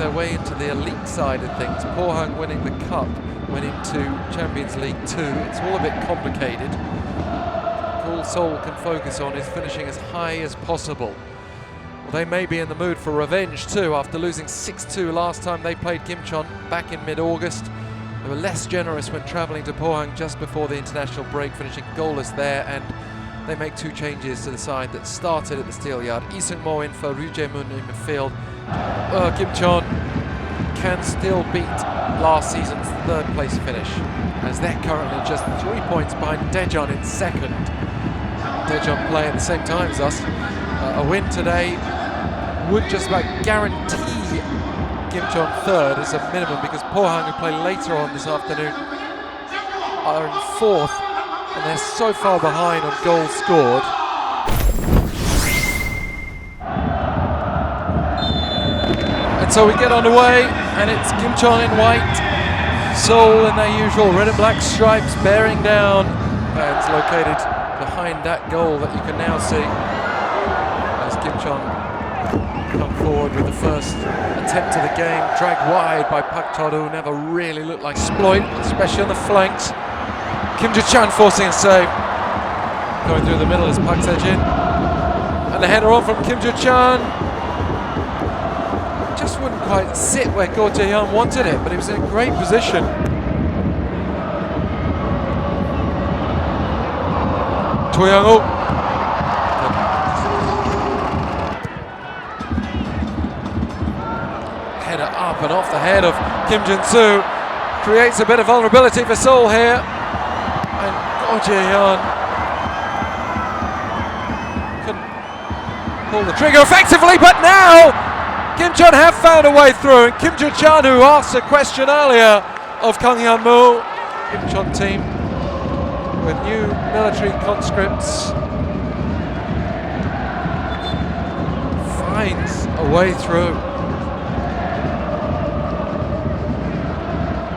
their way into the elite side of things. Pohang winning the cup, went into Champions League 2. It's all a bit complicated. All Seoul can focus on is finishing as high as possible. Well, they may be in the mood for revenge too, after losing 6-2 last time they played Gimcheon back in mid-August. They were less generous when travelling to Pohang just before the international break, finishing goalless there, and they make 2 changes to the side that started at the steel yard. Lee Seung-mo in for Ryu Jae-moon in midfield. Gimcheon can still beat last season's 3rd place finish, as they're currently just 3 points behind Tae-Jun in 2nd. Tae-Jun play at the same time as us. A win today would just about guarantee Gimcheon 3rd as a minimum, because Pohang, who play later on this afternoon, are in 4th, and they're so far behind on goals scored. And so we get underway, and it's Gimcheon in white, Seoul in their usual red and black stripes, bearing down. Fans located behind that goal that you can now see, as Gimcheon come forward with the first attempt of the game, dragged wide by Park Chol-woo. Never really looked like exploit, especially on the flanks. Kim Joo-Chan forcing a save. Going through the middle is Park Se-Jin. And the header on from Kim Joo-Chan. Just wouldn't quite sit where Go Jae-hyun wanted it, but he was in a great position. Choi Young-oh. Header up and off the head of Kim Jin-soo. Creates a bit of vulnerability for Seoul here. And Go Jae-hyun couldn't pull the trigger effectively, but now Gimcheon have found a way through. And Kim Joo-Chan, who asked a question earlier of Kang Hyun-moo, Gimcheon team with new military conscripts, finds a way through.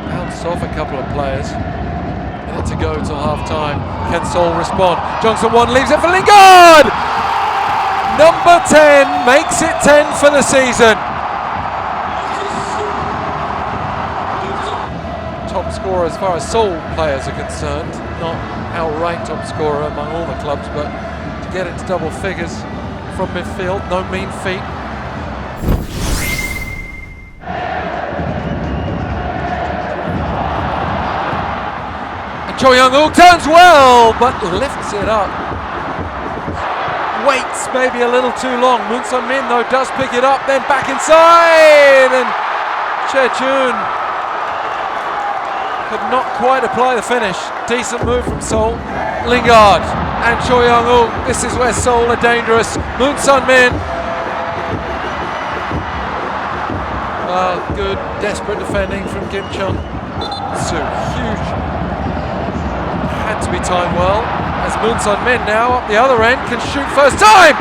Bounced off a couple of players. Minute to go till half time. Can Seoul respond? Johnson 1 leaves it for Lingard! Number 10 makes it 10 for the season. Top scorer as far as Seoul players are concerned. Not outright top scorer among all the clubs, but to get into double figures from midfield, no mean feat. And Choi Young-oh turns well, but lifts it up. Waits maybe a little too long. Moon Sun-min though does pick it up, then back inside, and Se-Jin could not quite apply the finish. Decent move from Seoul. Lingard and Choi Young-oh. This is where Seoul are dangerous. Moon Sun-min. Good desperate defending from Gimcheon. So huge. Had to be timed well. As Moon Sun-min now up the other end can shoot first time,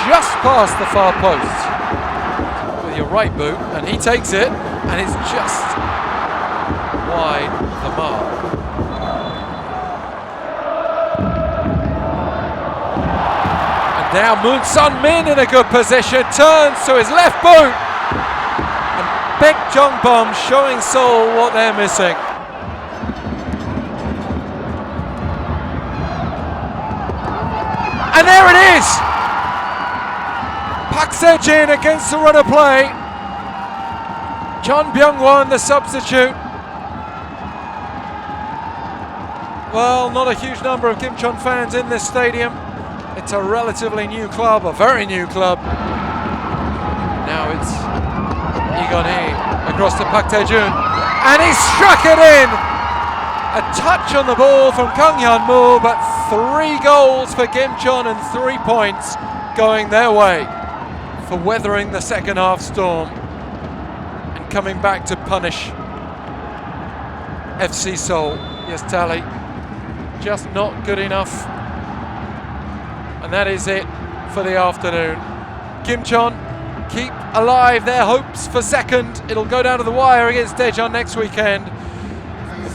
just past the far post with your right boot, and he takes it, and it's just wide the mark. And now Moon Sun-min in a good position, turns to his left boot, and Baek Jong-bum showing Seoul what they're missing. And there it is! Park Se-Jin against the run of play. Chon Byung-won, the substitute. Well, not a huge number of Gimcheon fans in this stadium. It's a relatively new club, a very new club. Now it's Lee Gun-hee across to Park Tae-Jun. And he struck it in! A touch on the ball from Kang Hyun-moo, but 3 goals for Gimcheon and 3 points going their way for weathering the second half storm and coming back to punish FC Seoul. Yes, Tally, just not good enough. And that is it for the afternoon. Gimcheon keep alive their hopes for second. It'll go down to the wire against Tae-Jun next weekend.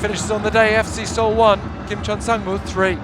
Finishes on the day, FC Seoul 1, Gimcheon Sangmu 3.